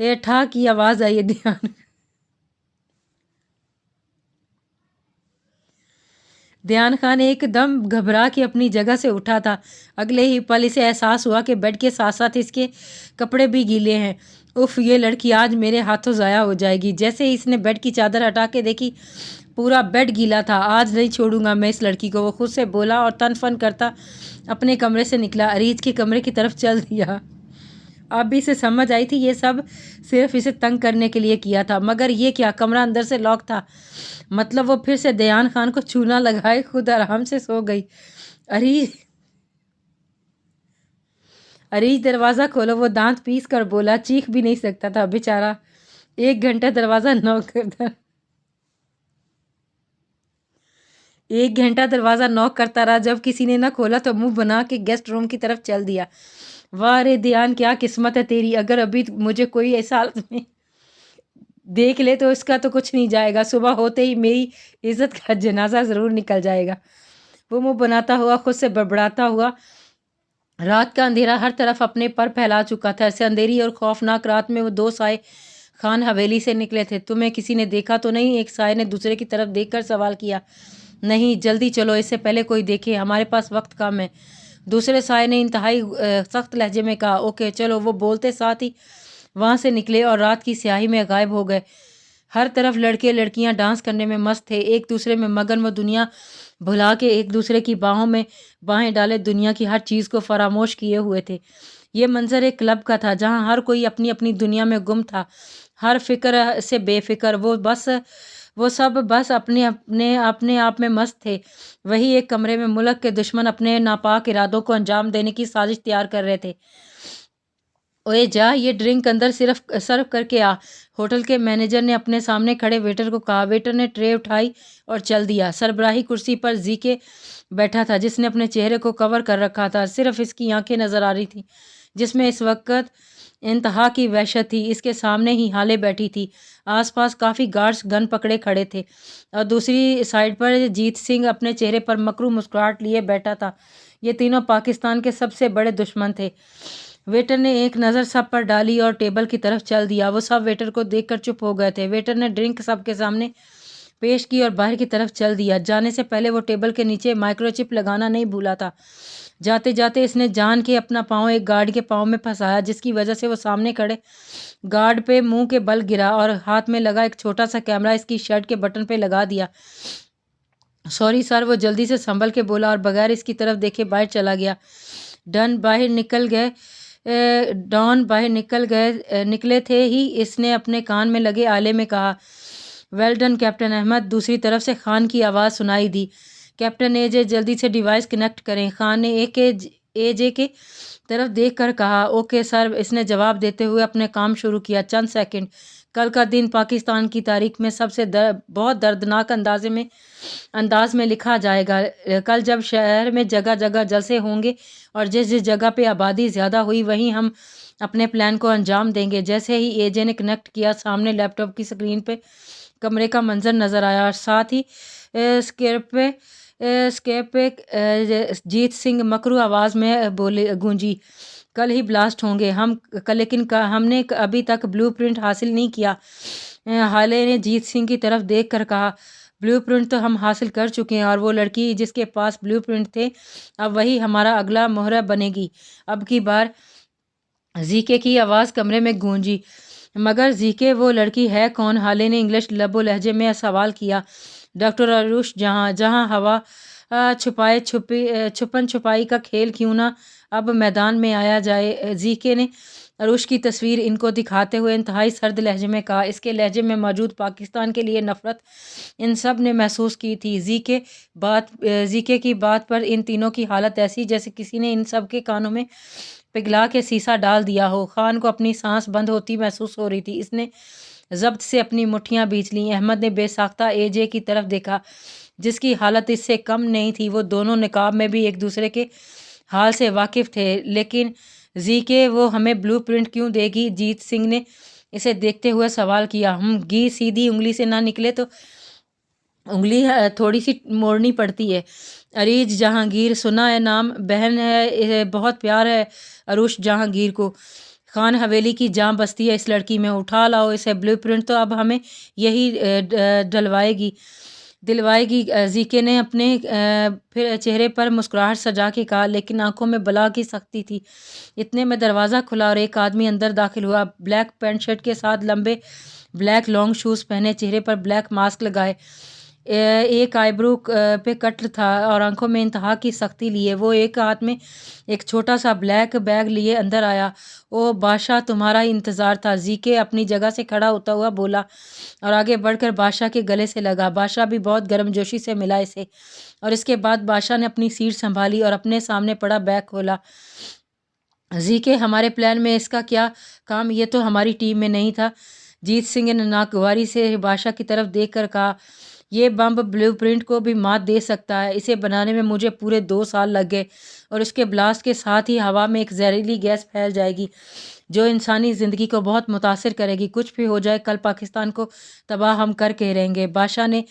ٹھا کی آواز آئی ہے۔ دیان خان ایک دم گھبرا کے اپنی جگہ سے اٹھا تھا۔ اگلے ہی پل اسے احساس ہوا کہ بیڈ کے ساتھ ساتھ اس کے کپڑے بھی گیلے ہیں۔ اف، یہ لڑکی آج میرے ہاتھوں ضائع ہو جائے گی۔ جیسے ہی اس نے بیڈ کی چادر ہٹا کے دیکھی، پورا بیڈ گیلا تھا۔ آج نہیں چھوڑوں گا میں اس لڑکی کو، وہ خود سے بولا اور تن فن کرتا اپنے کمرے سے نکلا، اریج کے کمرے کی طرف چل دیا۔ اب بھی اسے سمجھ آئی تھی یہ سب صرف اسے تنگ کرنے کے لیے کیا تھا، مگر یہ کیا، کمرہ اندر سے لاک تھا، مطلب وہ پھر سے دیان خان کو چونا لگائے خود آرام سے سو گئی۔ اریج دروازہ کھولو، وہ دانت پیس کر بولا، چیخ بھی نہیں سکتا تھا بیچارہ۔ 1 گھنٹہ دروازہ نوک کرتا رہا، جب کسی نے نہ کھولا تو منہ بنا کے گیسٹ روم کی طرف چل دیا۔ واہ رے دیان، کیا قسمت ہے تیری، اگر ابھی مجھے کوئی ایسا حالت میں دیکھ لے تو اس کا تو کچھ نہیں جائے گا، صبح ہوتے ہی میری عزت کا جنازہ ضرور نکل جائے گا۔ وہ منہ بناتا ہوا خود سے بڑبڑاتا ہوا۔ رات کا اندھیرا ہر طرف اپنے پر پھیلا چکا تھا۔ اس اندھیری اور خوفناک رات میں وہ 2 سائے خان حویلی سے نکلے تھے۔ تمہیں کسی نے دیکھا تو نہیں؟ ایک سائے نے دوسرے کی طرف دیکھ کر سوال کیا۔ نہیں، جلدی چلو، اس سے پہلے کوئی دیکھے، ہمارے پاس وقت کم ہے، دوسرے سائے نے انتہائی سخت لہجے میں کہا۔ اوکے چلو، وہ بولتے ساتھ ہی وہاں سے نکلے اور رات کی سیاہی میں غائب ہو گئے۔ ہر طرف لڑکے لڑکیاں ڈانس کرنے میں مست تھے، ایک دوسرے میں مگن، وہ دنیا بھلا کے ایک دوسرے کی باہوں میں باہیں ڈالے دنیا کی ہر چیز کو فراموش کیے ہوئے تھے۔ یہ منظر ایک کلب کا تھا جہاں ہر کوئی اپنی اپنی دنیا میں گم تھا، ہر فکر سے بے فکر، وہ سب بس اپنے آپ میں مست تھے۔ وہی ایک کمرے میں ملک کے دشمن اپنے ناپاک ارادوں کو انجام دینے کی سازش تیار کر رہے تھے۔ اوئے جا، یہ ڈرنک اندر سرو کر کے آ، ہوٹل کے مینیجر نے اپنے سامنے کھڑے ویٹر کو کہا۔ ویٹر نے ٹرے اٹھائی اور چل دیا۔ سربراہی کرسی پر زی کے بیٹھا تھا جس نے اپنے چہرے کو کور کر رکھا تھا، صرف اس کی آنکھیں نظر آ رہی تھیں جس میں اس وقت انتہا کی وحشت تھی۔ اس کے سامنے ہی ہالے بیٹھی تھی، آس پاس کافی گارڈز گن پکڑے کھڑے تھے اور دوسری سائیڈ پر جیت سنگھ اپنے چہرے پر مکرو مسکراہٹ لیے بیٹھا تھا۔ یہ تینوں پاکستان کے سب سے بڑے دشمن تھے۔ ویٹر نے ایک نظر سب پر ڈالی اور ٹیبل کی طرف چل دیا۔ وہ سب ویٹر کو دیکھ کر چپ ہو گئے تھے۔ ویٹر نے ڈرنک سب کے سامنے پیش کی اور باہر کی طرف چل دیا۔ جانے سے پہلے وہ ٹیبل کے نیچے مائکرو چپ لگانا نہیں بھولا تھا۔ جاتے جاتے اس نے جان کے اپنا پاؤں ایک گارڈ کے پاؤں میں پھنسایا، جس کی وجہ سے وہ سامنے کھڑے گارڈ پہ منہ کے بل گرا اور ہاتھ میں لگا ایک چھوٹا سا کیمرہ اس کی شرٹ کے بٹن پہ لگا دیا۔ سوری سر، وہ جلدی سے سنبھل کے بولا اور بغیر اس کی طرف دیکھے باہر چلا گیا۔ ڈان باہر نکلے تھے ہی اس نے اپنے کان میں لگے آلے میں کہا، ویل ڈن کیپٹن احمد۔ دوسری طرف سے خان کی آواز سنائی دی، کیپٹن اے جے جلدی سے ڈیوائس کنیکٹ کریں۔ خان نے اے جے کے طرف دیکھ کر کہا، اوکے سر، اس نے جواب دیتے ہوئے اپنے کام شروع کیا۔ چند سیکنڈ، کل کا دن پاکستان کی تاریخ میں سب سے بہت دردناک انداز میں لکھا جائے گا۔ کل جب شہر میں جگہ جگہ جلسے ہوں گے اور جس جگہ پہ آبادی زیادہ ہوئی وہیں ہم اپنے پلان کو انجام دیں گے۔ جیسے ہی اے جے نے کنیکٹ کیا، سامنے لیپ ٹاپ کی سکرین پہ کمرے کا منظر نظر آیا اور ساتھ ہی اسکیپ پہ جیت سنگھ مکرو آواز میں گونجی، کل ہی بلاسٹ ہوں گے لیکن ہم نے ابھی تک بلیو پرنٹ حاصل نہیں کیا۔ ہالے نے جیت سنگھ کی طرف دیکھ کر کہا، بلیو پرنٹ تو ہم حاصل کر چکے ہیں اور وہ لڑکی جس کے پاس بلیو پرنٹ تھے اب وہی ہمارا اگلا مہرہ بنے گی۔ اب کی بار زیکے کی آواز کمرے میں گونجی، مگر زیکے وہ لڑکی ہے کون؟ ہالے نے انگلش لب و لہجے میں سوال کیا۔ ڈاکٹر عروش جہاں ہوا چھپن چھپائی کا کھیل کیوں نہ اب میدان میں آیا جائے۔ زیکے نے عروش کی تصویر ان کو دکھاتے ہوئے انتہائی سرد لہجے میں کہا۔ اس کے لہجے میں موجود پاکستان کے لیے نفرت ان سب نے محسوس کی تھی۔ زیکے کی بات پر ان تینوں کی حالت ایسی جیسے کسی نے ان سب کے کانوں میں پگھلا کے سیسا ڈال دیا ہو۔ خان کو اپنی سانس بند ہوتی محسوس ہو رہی تھی، اس نے ضبط سے اپنی مٹھیاں بیچ لیں۔ احمد نے بے ساختہ اے جے کی طرف دیکھا جس کی حالت اس سے کم نہیں تھی۔ وہ دونوں نقاب میں بھی ایک دوسرے کے حال سے واقف تھے۔ لیکن زیکے وہ ہمیں بلیو پرنٹ کیوں دے گی؟ جیت سنگھ نے اسے دیکھتے ہوئے سوال کیا۔ گی سیدھی انگلی سے نہ نکلے تو انگلی تھوڑی سی موڑنی پڑتی ہے۔ اریج جہانگیر، سنا ہے نام؟ بہن ہے، بہت پیار ہے عروش جہانگیر کو۔ خان حویلی کی جان بستی ہے اس لڑکی میں، اٹھا لاؤ اسے، بلو پرنٹ تو اب ہمیں یہی دلوائے گی۔ زیکے نے اپنے پھر چہرے پر مسکراہٹ سجا کے کہا، لیکن آنکھوں میں بلا کی سختی تھی۔ اتنے میں دروازہ کھلا اور ایک آدمی اندر داخل ہوا، بلیک پینٹ شرٹ کے ساتھ لمبے بلیک لانگ شوز پہنے، چہرے پر بلیک ماسک لگائے، ایک آئی برو پہ کٹ تھا اور آنکھوں میں انتہا کی سختی لیے وہ ایک ہاتھ میں ایک چھوٹا سا بلیک بیگ لیے اندر آیا۔ او بادشاہ، تمہارا ہی انتظار تھا، زیکے اپنی جگہ سے کھڑا ہوتا ہوا بولا اور آگے بڑھ کر بادشاہ کے گلے سے لگا۔ بادشاہ بھی بہت گرم جوشی سے ملا اسے، اور اس کے بعد بادشاہ نے اپنی سیٹ سنبھالی اور اپنے سامنے پڑا بیگ کھولا۔ زیکے، ہمارے پلان میں اس کا کیا کام؟ یہ تو ہماری ٹیم میں نہیں تھا۔ جیت سنگھ نے ناگواری سے بادشاہ کی طرف دیکھ کر کہا، یہ بم بلو پرنٹ کو بھی مات دے سکتا ہے، اسے بنانے میں مجھے پورے 2 سال لگ گئے، اور اس کے بلاسٹ کے ساتھ ہی ہوا میں ایک زہریلی گیس پھیل جائے گی جو انسانی زندگی کو بہت متاثر کرے گی۔ کچھ بھی ہو جائے، کل پاکستان کو تباہ ہم کر کے رہیں گے۔ بادشاہ نے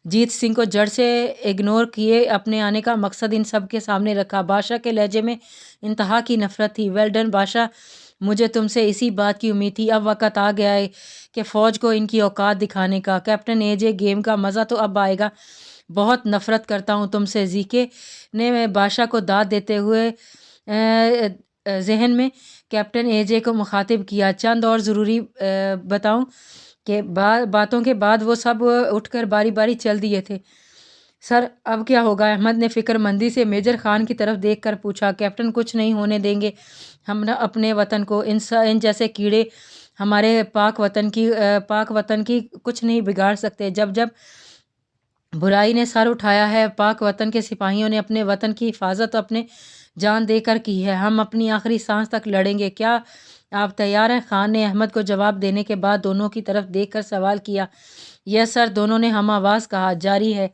جیت سنگھ کو جڑ سے اگنور کیے اپنے آنے کا مقصد ان سب کے سامنے رکھا۔ بادشاہ کے لہجے میں انتہا کی نفرت تھی۔ ویل ڈن بادشاہ، مجھے تم سے اسی بات کی امید تھی۔ اب وقت آ گیا ہے کہ فوج کو ان کی اوقات دکھانے کا۔ کیپٹن اے جے، گیم کا مزہ تو اب آئے گا۔ بہت نفرت کرتا ہوں تم سے، زیکے نے بادشاہ کو داد دیتے ہوئے ذہن میں کیپٹن اے جے کو مخاطب کیا۔ چند اور ضروری باتوں کے بعد وہ سب اٹھ کر باری باری چل دیے تھے۔ سر، اب کیا ہوگا؟ احمد نے فکر مندی سے میجر خان کی طرف دیکھ کر پوچھا۔ کیپٹن، کچھ نہیں ہونے دیں گے ہم اپنے وطن کو، ان جیسے کیڑے ہمارے پاک وطن کی کچھ نہیں بگاڑ سکتے۔ جب برائی نے سر اٹھایا ہے، پاک وطن کے سپاہیوں نے اپنے وطن کی حفاظت اپنے جان دے کر کی ہے۔ ہم اپنی آخری سانس تک لڑیں گے۔ کیا آپ تیار ہیں؟ خان نے احمد کو جواب دینے کے بعد دونوں کی طرف دیکھ کر سوال کیا۔ یس سر، دونوں نے ہم آواز کہا۔ جاری ہے۔